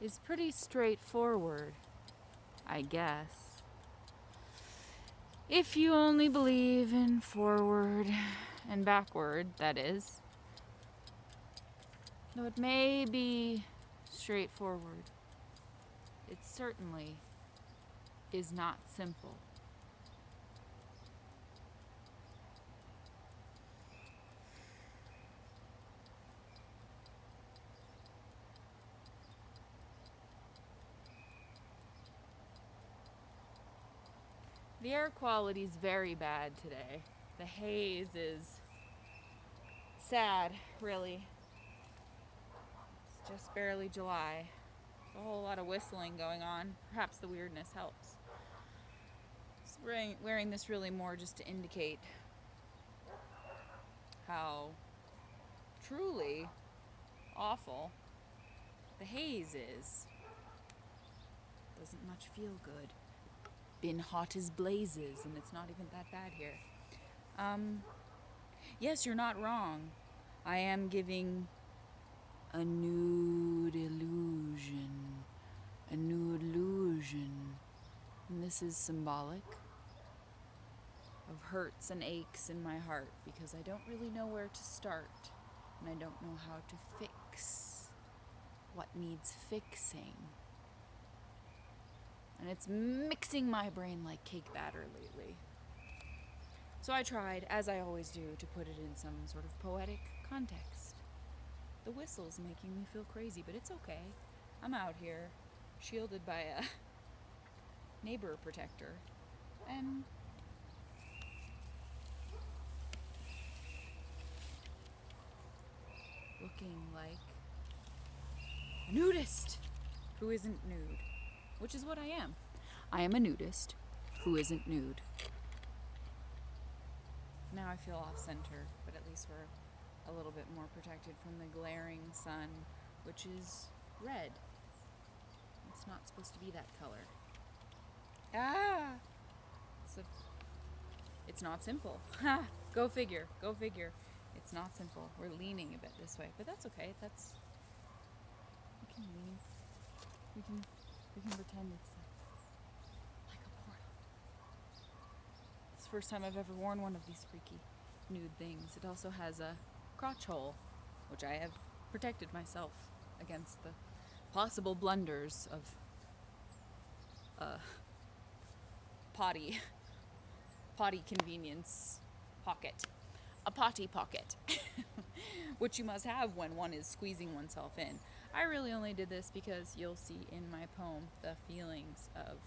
is pretty straightforward, I guess. If you only believe in forward and backward, that is. Though it may be straightforward, it certainly is not simple. The air quality is very bad today. The haze is sad, really. It's just barely July. A whole lot of whistling going on. Perhaps the weirdness helps. Just wearing this really more just to indicate how truly awful the haze is. Doesn't much feel good. Been hot as blazes, and it's not even that bad here. Yes, you're not wrong. I am giving a nude illusion. A nude illusion. And this is symbolic of hurts and aches in my heart because I don't really know where to start. And I don't know how to fix what needs fixing. And it's mixing my brain like cake batter lately. So I tried, as I always do, to put it in some sort of poetic context. The whistle's making me feel crazy, but it's okay. I'm out here, shielded by a neighbor protector, and looking like a nudist who isn't nude, which is what I am. I am a nudist who isn't nude. Now I feel off center, but at least we're a little bit more protected from the glaring sun, which is red. It's not supposed to be that color. Ah! It's not simple. Ha! Go figure. Go figure. It's not simple. We're leaning a bit this way, but that's okay. We can lean. We can pretend it's like a portal. It's the first time I've ever worn one of these freaky nude things. It also has a crotch hole, which I have protected myself against the possible blunders of potty convenience pocket. A potty pocket, which you must have when one is squeezing oneself in. I really only did this because you'll see in my poem the feelings of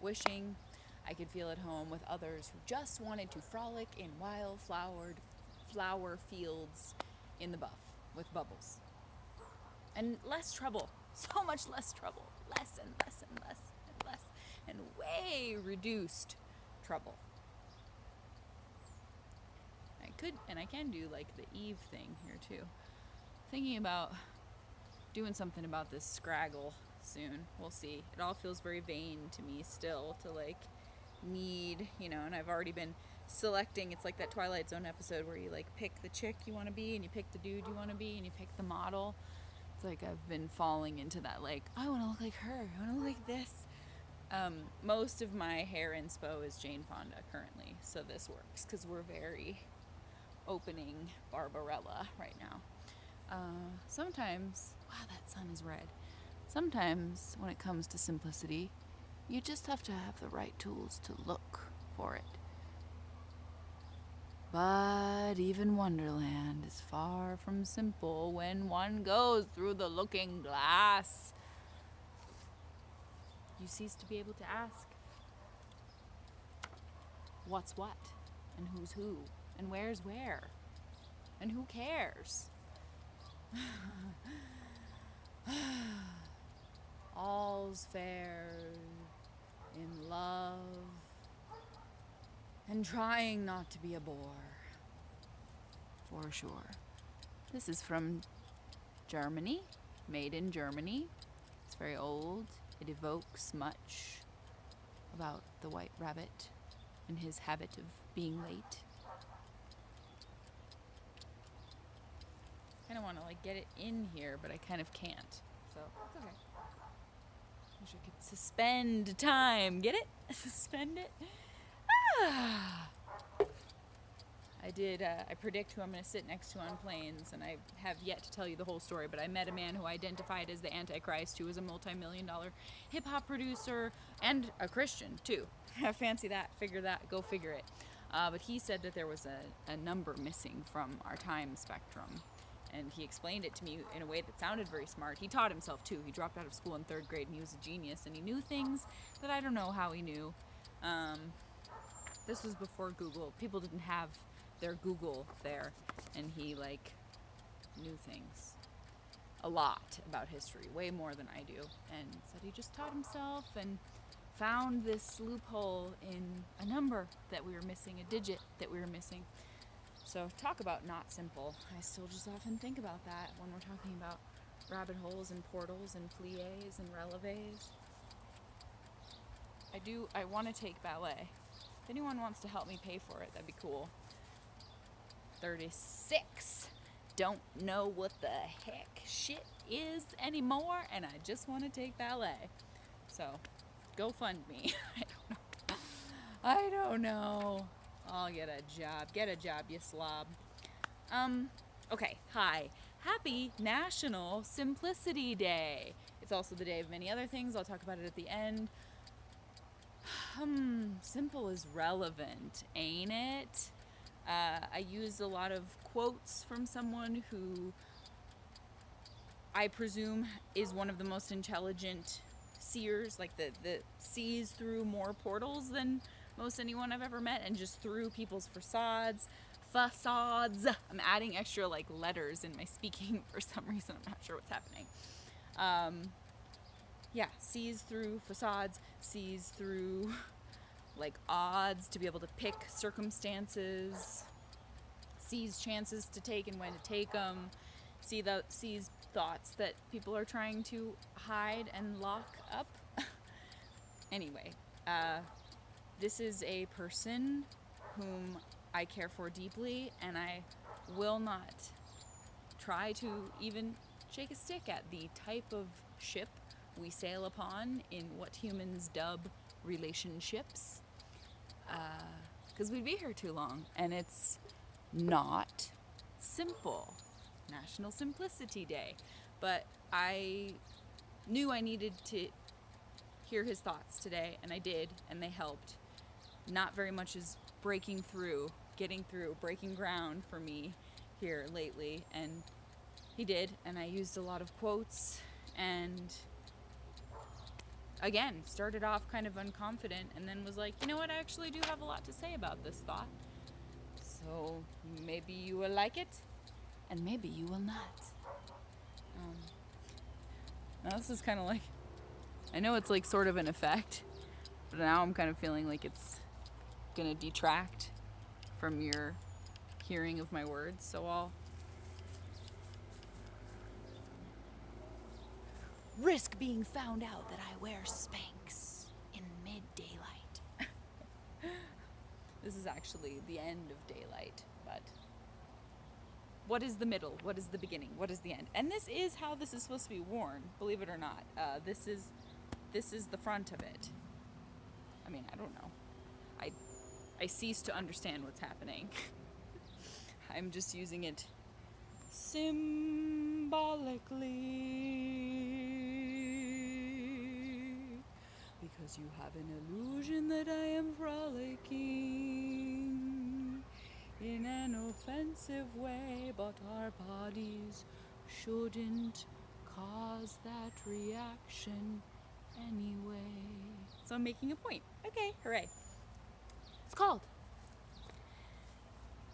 wishing I could feel at home with others who just wanted to frolic in wild flower fields in the buff with bubbles. And less trouble, so much less trouble, less and less and less and less, and way reduced trouble. I can do like the Eve thing here too. Thinking about doing something about this scraggle soon. We'll see. It all feels very vain to me still to like need, and I've already been selecting. It's like that Twilight Zone episode where you like pick the chick you want to be and you pick the dude you want to be and you pick the model. It's like I've been falling into that like, I want to look like her. I want to look like this. Most of my hair inspo is Jane Fonda currently, so this works because we're very opening Barbarella right now. Sometimes, wow, that sun is red. Sometimes when it comes to simplicity, you just have to have the right tools to look for it. But even Wonderland is far from simple when one goes through the looking glass. You cease to be able to ask what's what, and who's who, and where's where, and who cares? All's fair in love and trying not to be a bore, for sure. This is from Germany, made in Germany. It's very old. It evokes much about the white rabbit and his habit of being late. kind of want to like get it in here, but I kind of can't. So it's okay. Wish I could suspend time. Get it? Suspend it. Ah. I predict who I'm going to sit next to on planes, and I have yet to tell you the whole story, but I met a man who identified as the Antichrist, who was a multi-million-dollar hip-hop producer and a Christian, too. Fancy that. Figure that. Go figure it. But he said that there was a number missing from our time spectrum, and he explained it to me in a way that sounded very smart. He taught himself, too. He dropped out of school in 3rd grade, and he was a genius, and he knew things that I don't know how he knew. This was before Google. People didn't have their Google there, and he like knew things a lot about history, way more than I do, and said he just taught himself and found this loophole in a number that we were missing, a digit that we were missing. So talk about not simple. I still just often think about that when we're talking about rabbit holes and portals and pliés and releves. I want to take ballet. If anyone wants to help me pay for it, that'd be cool. 36. Don't know what the heck shit is anymore, and I just want to take ballet. So, go fund me. I don't know. I'll get a job. Get a job, you slob. Okay, hi. Happy National Simplicity Day. It's also the day of many other things. I'll talk about it at the end. Simple is relevant, ain't it? I use a lot of quotes from someone who I presume is one of the most intelligent seers, like the sees through more portals than most anyone I've ever met, and just through people's facades. I'm adding extra like letters in my speaking for some reason. I'm not sure what's happening. Sees through facades, sees through like odds to be able to pick circumstances, sees chances to take and when to take them, sees thoughts that people are trying to hide and lock up. Anyway, this is a person whom I care for deeply, and I will not try to even shake a stick at the type of ship we sail upon in what humans dub relationships, because we'd be here too long, and it's not simple. National Simplicity Day. But I knew I needed to hear his thoughts today, and I did, and they helped. Not very much is breaking through, breaking ground for me here lately, and he did, and I used a lot of quotes, and again, started off kind of unconfident, and then was like, you know what, I actually do have a lot to say about this thought. So maybe you will like it, and maybe you will not. Now this is kind of like, I know it's like sort of an effect, but now I'm kind of feeling like it's gonna detract from your hearing of my words, so I'll risk being found out that I wear Spanx in mid-daylight. This is actually the end of daylight, but what is the middle? What is the beginning? What is the end? And this is how this is supposed to be worn, believe it or not. This is the front of it. I mean, I don't know. I cease to understand what's happening. I'm just using it symbolically, because you have an illusion that I am frolicking in an offensive way, but our bodies shouldn't cause that reaction anyway. So I'm making a point. Okay, hooray. It's called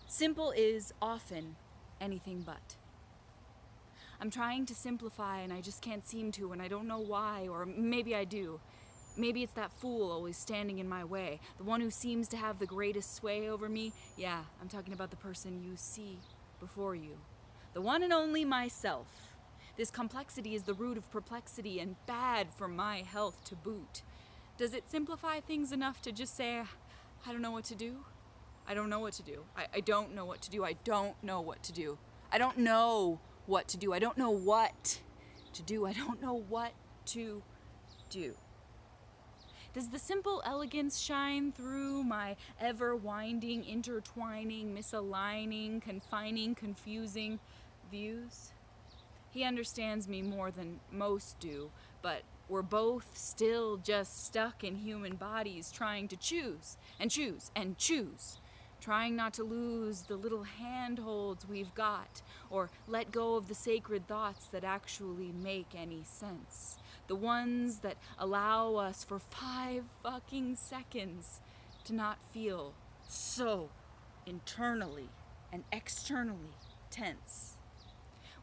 Simple is often anything but. I'm trying to simplify and I just can't seem to, and I don't know why, or maybe I do. Maybe it's that fool always standing in my way, the one who seems to have the greatest sway over me. Yeah, I'm talking about the person you see before you. The one and only myself. This complexity is the root of perplexity and bad for my health to boot. Does it simplify things enough to just say, I don't know what to do? I don't know what to do. I don't know what to do. I don't know what to do. I don't know what to do. I don't know what to do. I don't know what to do. Does the simple elegance shine through my ever-winding, intertwining, misaligning, confining, confusing views? He understands me more than most do, but we're both still just stuck in human bodies trying to choose and choose and choose. Trying not to lose the little handholds we've got, or let go of the sacred thoughts that actually make any sense. The ones that allow us for 5 fucking seconds to not feel so internally and externally tense.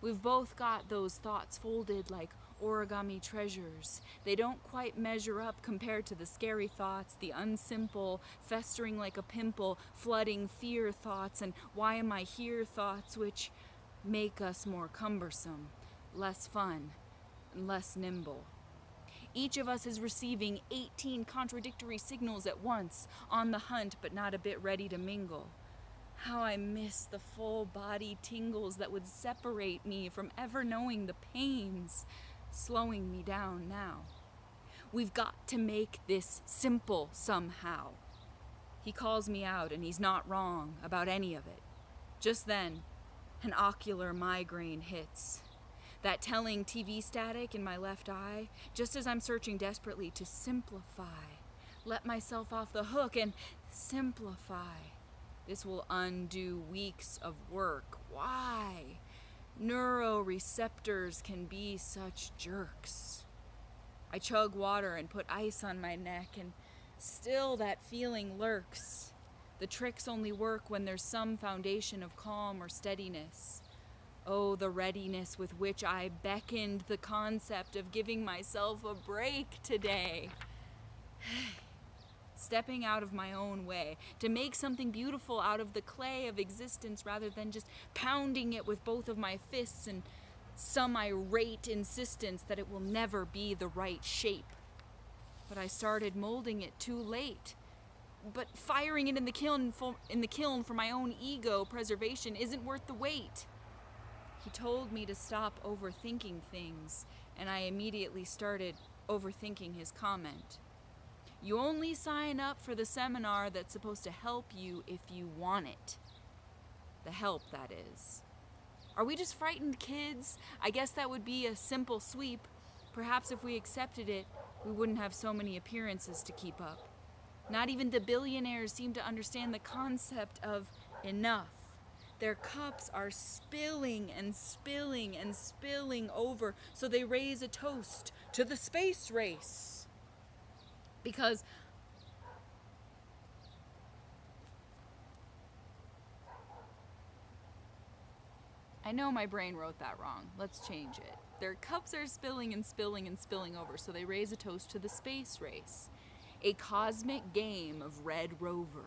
We've both got those thoughts folded like origami treasures. They don't quite measure up compared to the scary thoughts, the unsimple, festering like a pimple, flooding fear thoughts, and why am I here thoughts, which make us more cumbersome, less fun, and less nimble. Each of us is receiving 18 contradictory signals at once, on the hunt but not a bit ready to mingle. How I miss the full body tingles that would separate me from ever knowing the pains slowing me down now. We've got to make this simple somehow. He calls me out and he's not wrong about any of it. Just then, an ocular migraine hits. That telling TV static in my left eye, just as I'm searching desperately to simplify, let myself off the hook and simplify. This will undo weeks of work. Why? Neuroreceptors can be such jerks. I chug water and put ice on my neck, and still that feeling lurks. The tricks only work when there's some foundation of calm or steadiness. Oh, the readiness with which I beckoned the concept of giving myself a break today. Stepping out of my own way to make something beautiful out of the clay of existence rather than just pounding it with both of my fists and some irate insistence that it will never be the right shape. But I started molding it too late. But firing it in the kiln for my own ego preservation isn't worth the wait. He told me to stop overthinking things, and I immediately started overthinking his comment. You only sign up for the seminar that's supposed to help you if you want it. The help, that is. Are we just frightened kids? I guess that would be a simple sweep. Perhaps if we accepted it, we wouldn't have so many appearances to keep up. Not even the billionaires seem to understand the concept of enough. Their cups are spilling and spilling and spilling over, so they raise a toast to the space race. Because I know my brain wrote that wrong. Let's change it. Their cups are spilling and spilling and spilling over, so they raise a toast to the space race, a cosmic game of Red Rover.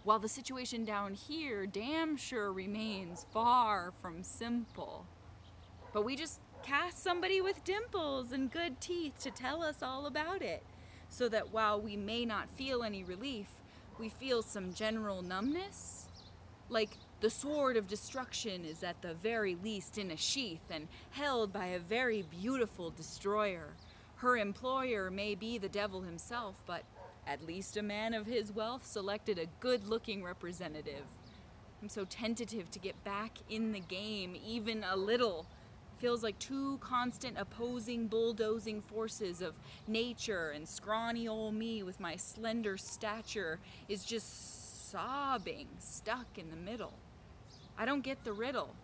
While the situation down here damn sure remains far from simple. But we just cast somebody with dimples and good teeth to tell us all about it, so that while we may not feel any relief, we feel some general numbness. Like the sword of destruction is at the very least in a sheath and held by a very beautiful destroyer. Her employer may be the devil himself, but at least a man of his wealth selected a good-looking representative. I'm so tentative to get back in the game, even a little. Feels like two constant opposing bulldozing forces of nature, and scrawny old me with my slender stature is just sobbing, stuck in the middle. I don't get the riddle.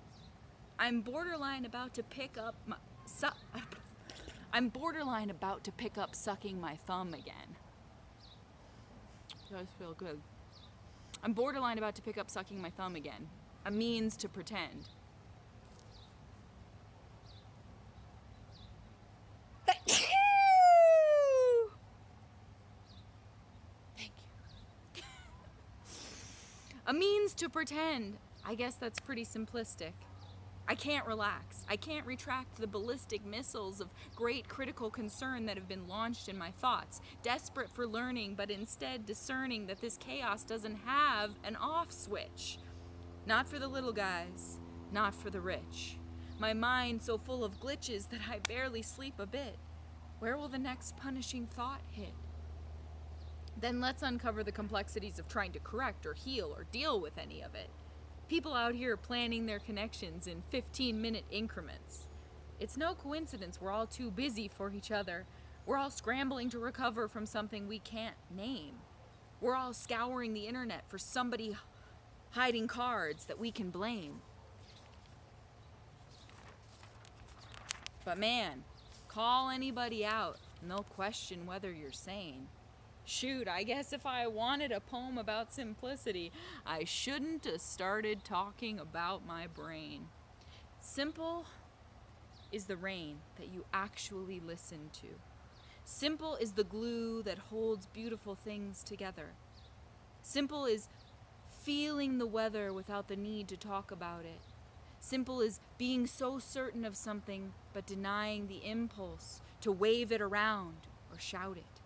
I'm borderline about to pick up sucking my thumb again. Does feel good. I'm borderline about to pick up sucking my thumb again. A means to pretend. A means to pretend. I guess that's pretty simplistic. I can't relax. I can't retract the ballistic missiles of great critical concern that have been launched in my thoughts, desperate for learning, but instead discerning that this chaos doesn't have an off switch. Not for the little guys, not for the rich. My mind so full of glitches that I barely sleep a bit. Where will the next punishing thought hit? Then let's uncover the complexities of trying to correct or heal or deal with any of it. People out here planning their connections in 15-minute increments. It's no coincidence we're all too busy for each other. We're all scrambling to recover from something we can't name. We're all scouring the internet for somebody hiding cards that we can blame. But man, call anybody out and they'll question whether you're sane. Shoot, I guess if I wanted a poem about simplicity, I shouldn't have started talking about my brain. Simple is the rain that you actually listen to. Simple is the glue that holds beautiful things together. Simple is feeling the weather without the need to talk about it. Simple is being so certain of something but denying the impulse to wave it around or shout it.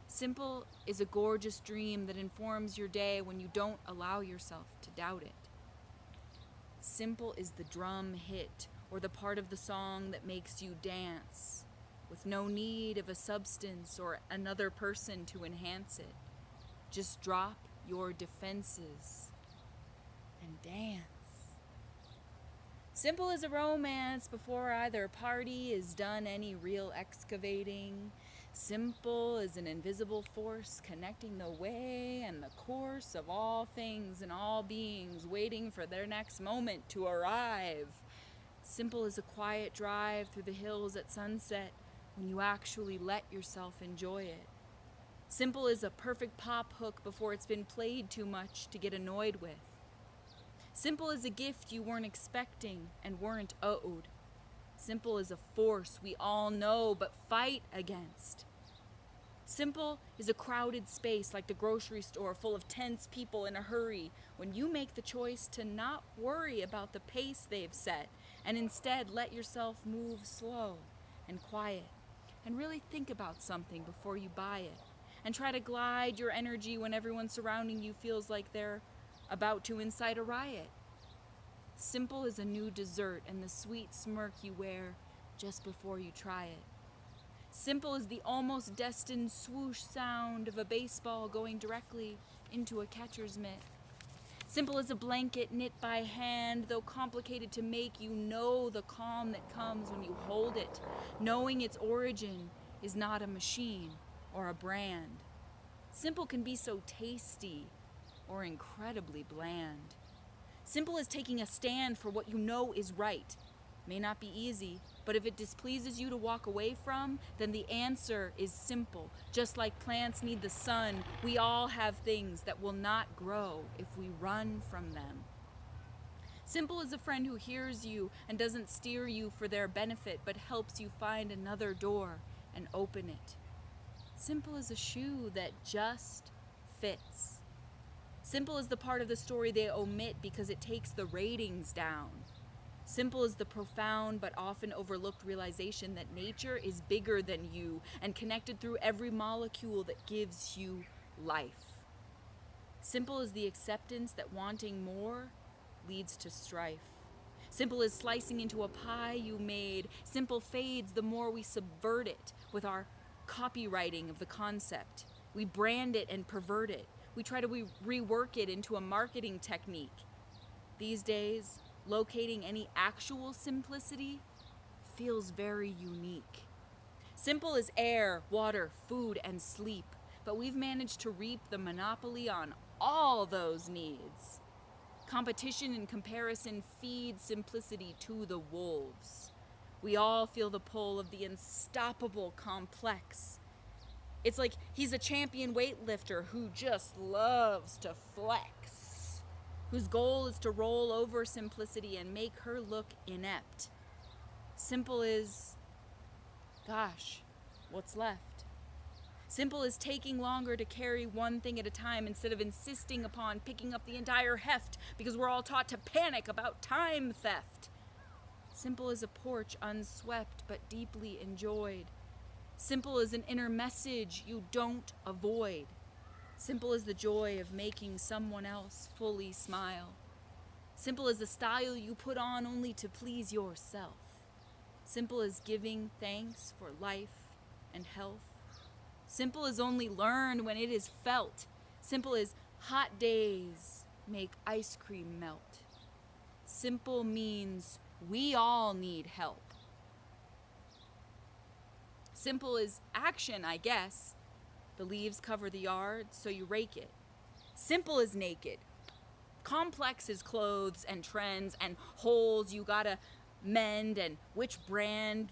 Simple is a gorgeous dream that informs your day when you don't allow yourself to doubt it. Simple is the drum hit or the part of the song that makes you dance with no need of a substance or another person to enhance it. Just drop your defenses and dance. Simple as a romance before either party has done any real excavating. Simple as an invisible force connecting the way and the course of all things and all beings waiting for their next moment to arrive. Simple as a quiet drive through the hills at sunset when you actually let yourself enjoy it. Simple as a perfect pop hook before it's been played too much to get annoyed with. Simple as a gift you weren't expecting and weren't owed. Simple as a force we all know but fight against. Simple is a crowded space like the grocery store full of tense people in a hurry when you make the choice to not worry about the pace they've set and instead let yourself move slow and quiet and really think about something before you buy it and try to glide your energy when everyone surrounding you feels like they're about to incite a riot. Simple is a new dessert and the sweet smirk you wear just before you try it. Simple is the almost destined swoosh sound of a baseball going directly into a catcher's mitt. Simple as a blanket knit by hand, though complicated to make, you know the calm that comes when you hold it, knowing its origin is not a machine or a brand. Simple can be so tasty or incredibly bland. Simple is taking a stand for what you know is right. May not be easy, but if it displeases you to walk away from, then the answer is simple. Just like plants need the sun, we all have things that will not grow if we run from them. Simple is a friend who hears you and doesn't steer you for their benefit, but helps you find another door and open it. Simple is a shoe that just fits. Simple is the part of the story they omit because it takes the ratings down. Simple is the profound but often overlooked realization that nature is bigger than you and connected through every molecule that gives you life. Simple is the acceptance that wanting more leads to strife. Simple is slicing into a pie you made. Simple fades the more we subvert it with our copywriting of the concept. We brand it and pervert it. We try to rework it into a marketing technique. These days, locating any actual simplicity feels very unique. Simple as air, water, food, and sleep, but we've managed to reap the monopoly on all those needs. Competition and comparison feed simplicity to the wolves. We all feel the pull of the unstoppable complex. It's like he's a champion weightlifter who just loves to flex, whose goal is to roll over simplicity and make her look inept. Simple is, gosh, what's left? Simple is taking longer to carry one thing at a time instead of insisting upon picking up the entire heft because we're all taught to panic about time theft. Simple is a porch unswept but deeply enjoyed. Simple is an inner message you don't avoid. Simple is the joy of making someone else fully smile. Simple is a style you put on only to please yourself. Simple is giving thanks for life and health. Simple is only learned when it is felt. Simple is hot days make ice cream melt. Simple means we all need help. Simple is action, I guess. The leaves cover the yard, so you rake it. Simple is naked. Complex is clothes and trends and holes you gotta mend, and which brand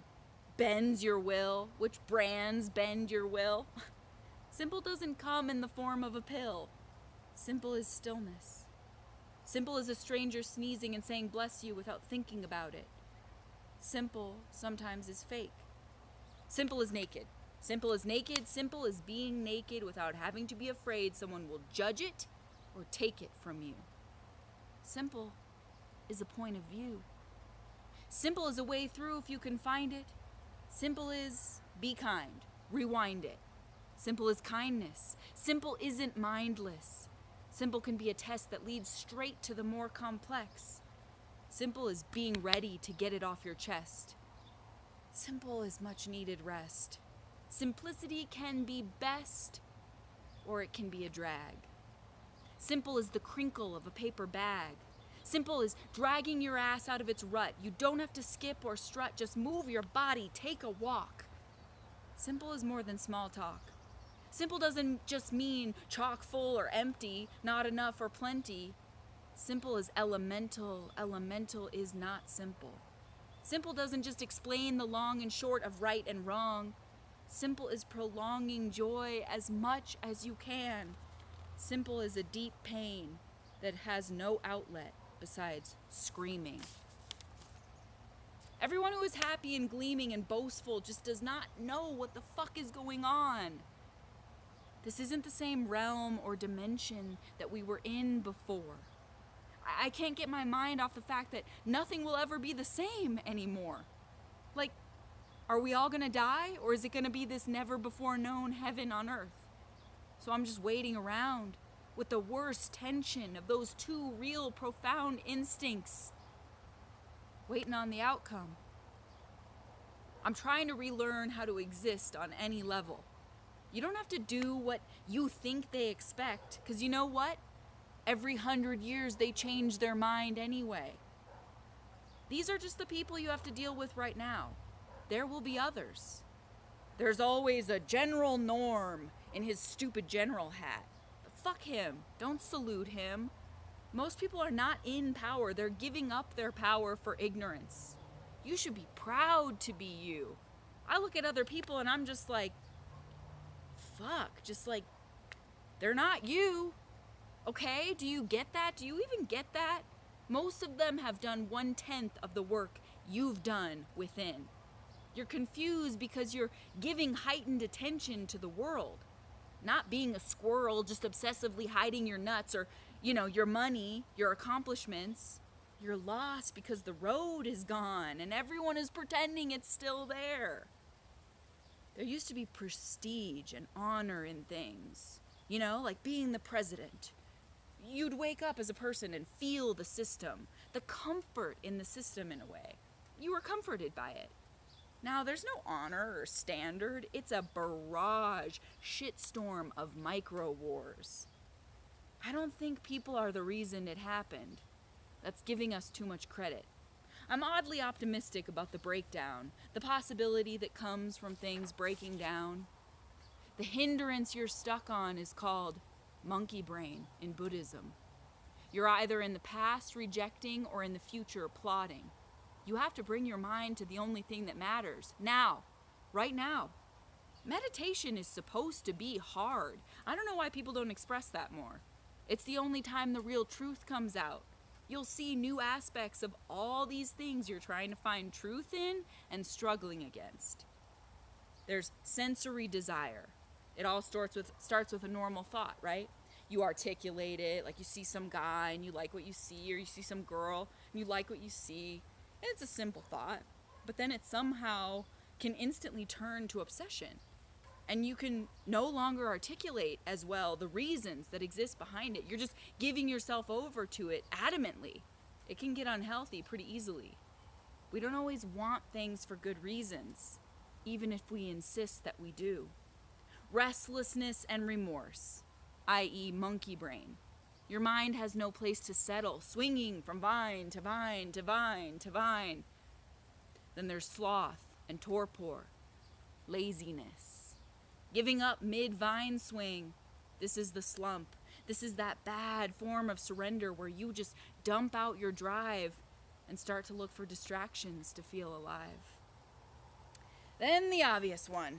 bends your will, which brands bend your will. Simple doesn't come in the form of a pill. Simple is stillness. Simple is a stranger sneezing and saying bless you without thinking about it. Simple sometimes is fake. Simple is naked. Simple is naked. Simple is being naked without having to be afraid someone will judge it or take it from you. Simple is a point of view. Simple is a way through if you can find it. Simple is be kind. Rewind it. Simple is kindness. Simple isn't mindless. Simple can be a test that leads straight to the more complex. Simple is being ready to get it off your chest. Simple is much needed rest. Simplicity can be best, or it can be a drag. Simple is the crinkle of a paper bag. Simple is dragging your ass out of its rut. You don't have to skip or strut, just move your body, take a walk. Simple is more than small talk. Simple doesn't just mean chock full or empty, not enough or plenty. Simple is elemental. Elemental is not simple. Simple doesn't just explain the long and short of right and wrong. Simple is prolonging joy as much as you can. Simple is a deep pain that has no outlet besides screaming. Everyone who is happy and gleaming and boastful just does not know what the fuck is going on. This isn't the same realm or dimension that we were in before. I can't get my mind off the fact that nothing will ever be the same anymore. Like, are we all gonna die, or is it gonna be this never before known heaven on earth? So I'm just waiting around with the worst tension of those two real profound instincts, waiting on the outcome. I'm trying to relearn how to exist on any level. You don't have to do what you think they expect, because you know what? Every 100 years they change their mind anyway. These are just the people you have to deal with right now. There will be others. There's always a General Norm in his stupid general hat. But fuck him. Don't salute him. Most people are not in power. They're giving up their power for ignorance. You should be proud to be you. I look at other people and I'm just like, fuck, just like, they're not you. Okay, do you get that? Do you even get that? Most of them have done 1/10 of the work you've done within. You're confused because you're giving heightened attention to the world. Not being a squirrel, just obsessively hiding your nuts or, your money, your accomplishments. You're lost because the road is gone and everyone is pretending it's still there. There used to be prestige and honor in things, like being the president. You'd wake up as a person and feel the system, the comfort in the system in a way. You were comforted by it. Now, there's no honor or standard. It's a barrage, shitstorm of micro wars. I don't think people are the reason it happened. That's giving us too much credit. I'm oddly optimistic about the breakdown, the possibility that comes from things breaking down. The hindrance you're stuck on is called monkey brain in Buddhism. You're either in the past rejecting or in the future plotting. You have to bring your mind to the only thing that matters. Now. Right now. Meditation is supposed to be hard. I don't know why people don't express that more. It's the only time the real truth comes out. You'll see new aspects of all these things you're trying to find truth in and struggling against. There's sensory desire. It all starts with a normal thought, right? You articulate it, like you see some guy and you like what you see, or you see some girl and you like what you see. And it's a simple thought, but then it somehow can instantly turn to obsession. And you can no longer articulate as well the reasons that exist behind it. You're just giving yourself over to it adamantly. It can get unhealthy pretty easily. We don't always want things for good reasons, even if we insist that we do. Restlessness and remorse, i.e., monkey brain. Your mind has no place to settle, swinging from vine to vine to vine to vine. Then there's sloth and torpor, laziness. Giving up mid-vine swing. This is the slump. This is that bad form of surrender where you just dump out your drive and start to look for distractions to feel alive. Then the obvious one,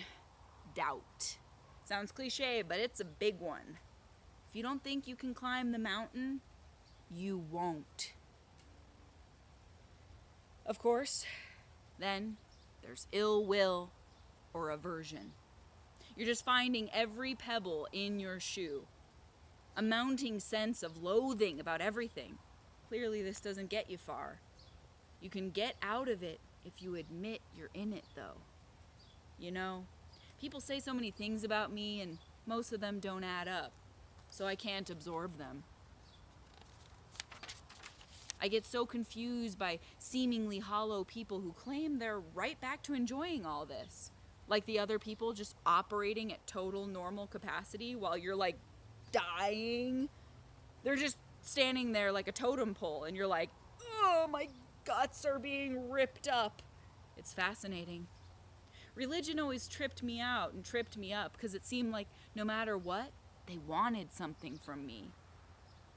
doubt. Sounds cliche, but it's a big one. If you don't think you can climb the mountain, you won't. Of course, then there's ill will or aversion. You're just finding every pebble in your shoe. A mounting sense of loathing about everything. Clearly this doesn't get you far. You can get out of it if you admit you're in it, though. You know, people say so many things about me and most of them don't add up, so I can't absorb them. I get so confused by seemingly hollow people who claim they're right back to enjoying all this. Like the other people just operating at total normal capacity while you're like dying. They're just standing there like a totem pole and you're like, oh, my guts are being ripped up. It's fascinating. Religion always tripped me out and tripped me up because it seemed like no matter what, they wanted something from me.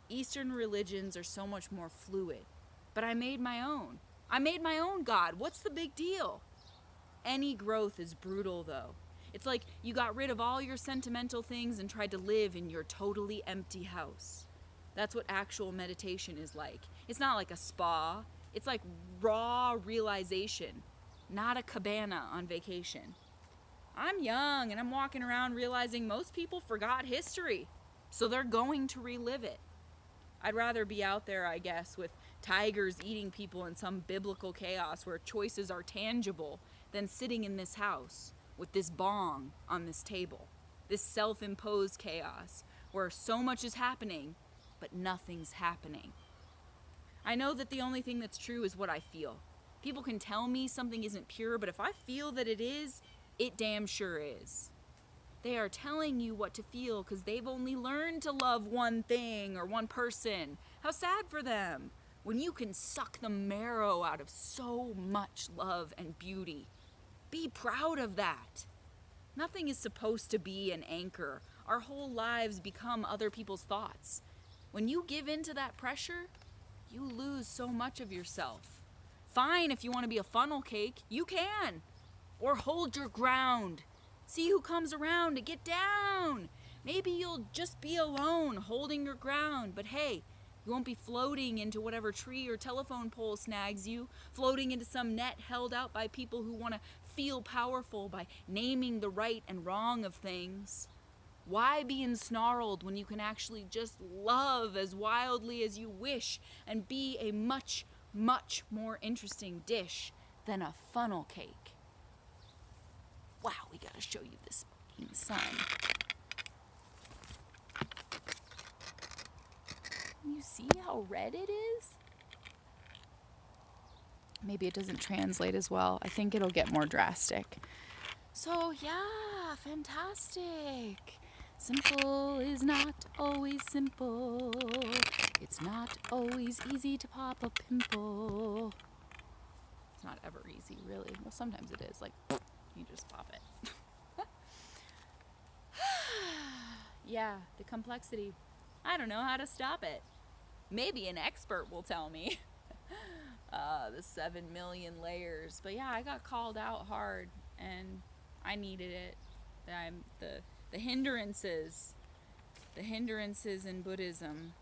Eastern religions are so much more fluid, but I made my own. I made my own God. What's the big deal? Any growth is brutal, though. It's like you got rid of all your sentimental things and tried to live in your totally empty house. That's what actual meditation is like. It's not like a spa. It's like raw realization, not a cabana on vacation. I'm young and I'm walking around realizing most people forgot history, so they're going to relive it. I'd rather be out there, I guess, with tigers eating people in some biblical chaos where choices are tangible than sitting in this house with this bong on this table. This self-imposed chaos where so much is happening, but nothing's happening. I know that the only thing that's true is what I feel. People can tell me something isn't pure, but if I feel that it is, it damn sure is. They are telling you what to feel because they've only learned to love one thing or one person. How sad for them when you can suck the marrow out of so much love and beauty. Be proud of that. Nothing is supposed to be an anchor. Our whole lives become other people's thoughts. When you give in to that pressure, you lose so much of yourself. Fine, if you want to be a funnel cake, you can. Or hold your ground. See who comes around to get down. Maybe you'll just be alone holding your ground, but hey, you won't be floating into whatever tree or telephone pole snags you, floating into some net held out by people who want to feel powerful by naming the right and wrong of things. Why be ensnarled when you can actually just love as wildly as you wish and be a much, much more interesting dish than a funnel cake? Wow, we gotta show you this fucking sun. Can you see how red it is? Maybe it doesn't translate as well. I think it'll get more drastic. So yeah, fantastic. Simple is not always simple. It's not always easy to pop a pimple. It's not ever easy, really. Well, sometimes it is. Like, you just pop it. Yeah, the complexity. I don't know how to stop it. Maybe an expert will tell me. The 7 million layers. But yeah, I got called out hard and I needed it. The hindrances in Buddhism,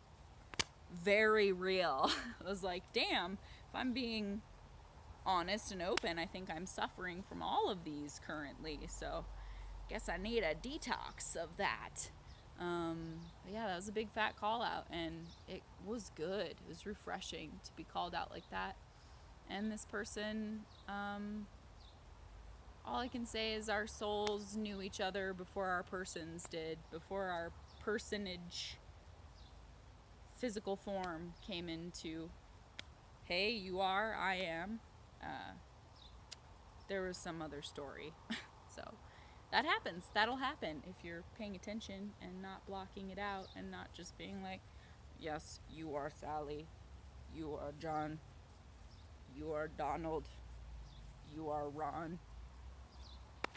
very real. I was like, damn, if I'm being honest and open, I think I'm suffering from all of these currently. So guess I need a detox of that. But yeah, that was a big fat call out and it was good. It was refreshing to be called out like that. And this person, all I can say is our souls knew each other before our persons did, before our personage, physical form came into hey, you are, I am. There was some other story. So that happens. That'll happen if you're paying attention and not blocking it out and not just being like, yes, you are Sally, you are John, you are Donald, you are Ron.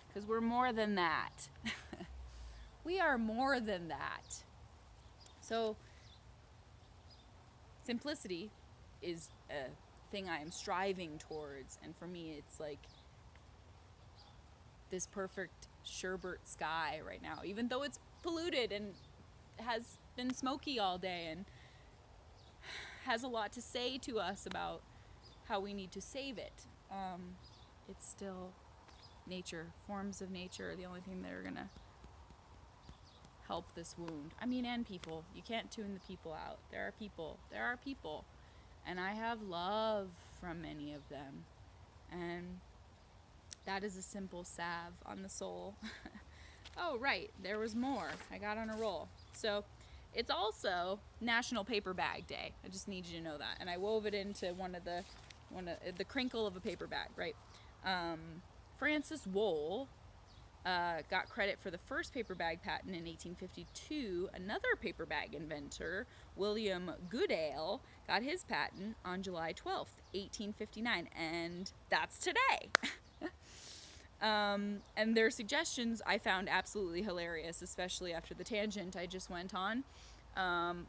Because we're more than that. We are more than that. So, simplicity is a thing I am striving towards. And for me, it's like this perfect sherbet sky right now. Even though it's polluted and has been smoky all day and has a lot to say to us about how we need to save it. It's still nature. Forms of nature are the only thing that are going to help this wound. I mean, and people. You can't tune the people out. There are people. There are people. And I have love from many of them. And that is a simple salve on the soul. Oh, right. There was more. I got on a roll. So, it's also National Paper Bag Day. I just need you to know that. And I wove it into one of the crinkle of a paper bag, right? Francis Wool got credit for the first paper bag patent in 1852. Another paper bag inventor, William Goodale, got his patent on July 12th, 1859. And that's today. And their suggestions I found absolutely hilarious, especially after the tangent I just went on,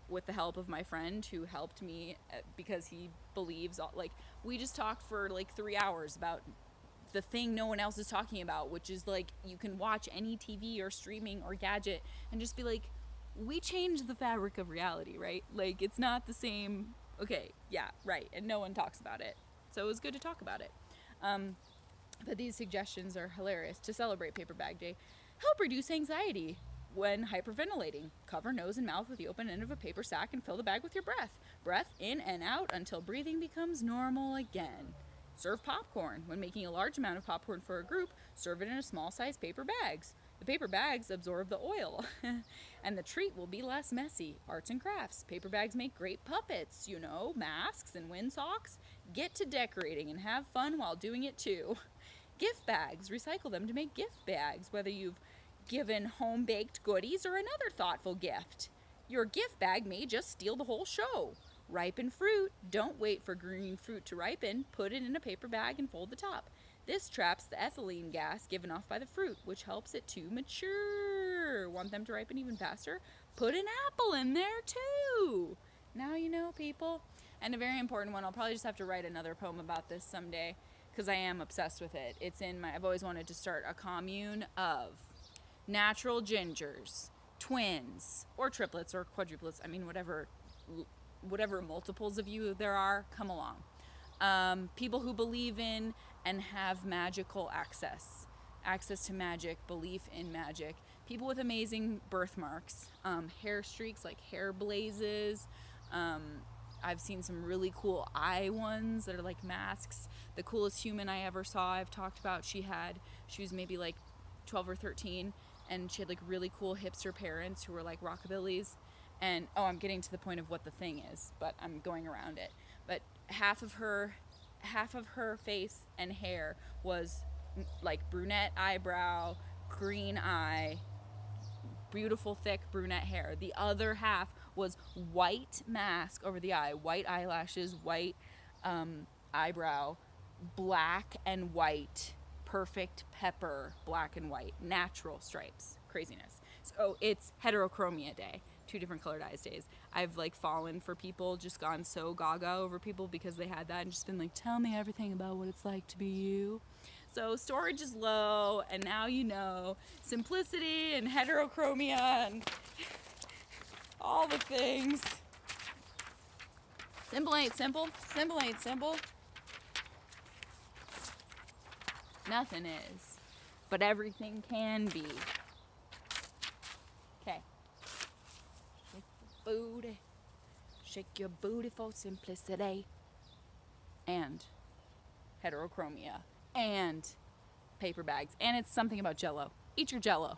with the help of my friend who helped me because he believes, like, we just talked for like 3 hours about the thing no one else is talking about, which is like you can watch any TV or streaming or gadget and just be like, we changed the fabric of reality, right? Like, it's not the same. Okay, yeah, right. And no one talks about it. So it was good to talk about it. But these suggestions are hilarious. To celebrate Paper Bag Day, help reduce anxiety when hyperventilating. Cover nose and mouth with the open end of a paper sack and fill the bag with your breath. Breath in and out until breathing becomes normal again. Serve popcorn. When making a large amount of popcorn for a group, serve it in a small-sized paper bags. The paper bags absorb the oil, and the treat will be less messy. Arts and crafts. Paper bags make great puppets, masks and windsocks. Get to decorating and have fun while doing it too. Gift bags. Recycle them to make gift bags, whether you've given home-baked goodies or another thoughtful gift. Your gift bag may just steal the whole show. Ripen fruit. Don't wait for green fruit to ripen. Put it in a paper bag and fold the top. This traps the ethylene gas given off by the fruit, which helps it to mature. Want them to ripen even faster? Put an apple in there too. Now you know, people. And a very important one, I'll probably just have to write another poem about this someday, because I am obsessed with it. I've always wanted to start a commune of natural gingers, twins, or triplets, or quadruplets. I mean, whatever multiples of you there are, come along. People who believe in and have magical access to magic, belief in magic. People with amazing birthmarks, hair streaks like hair blazes. I've seen some really cool eye ones that are like masks. The coolest human I ever saw, I've talked about, she was maybe like 12 or 13, and she had like really cool hipster parents who were like rockabillys. And I'm getting to the point of what the thing is, but I'm going around it. But half of her face and hair was like brunette eyebrow, green eye, beautiful thick brunette hair. The other half was white mask over the eye, white eyelashes, white eyebrow, black and white, perfect pepper, black and white, natural stripes. Craziness. So it's heterochromia day. 2 different colored eyes days. I've like fallen for people, just gone so gaga over people because they had that and just been like, tell me everything about what it's like to be you. So storage is low, and now you know simplicity and heterochromia and all the things. Simple ain't simple. Simple ain't simple. Nothing is. But everything can be. Okay. Booty. Shake your booty for simplicity. And heterochromia. And paper bags. And it's something about Jell-O. Eat your Jell-O.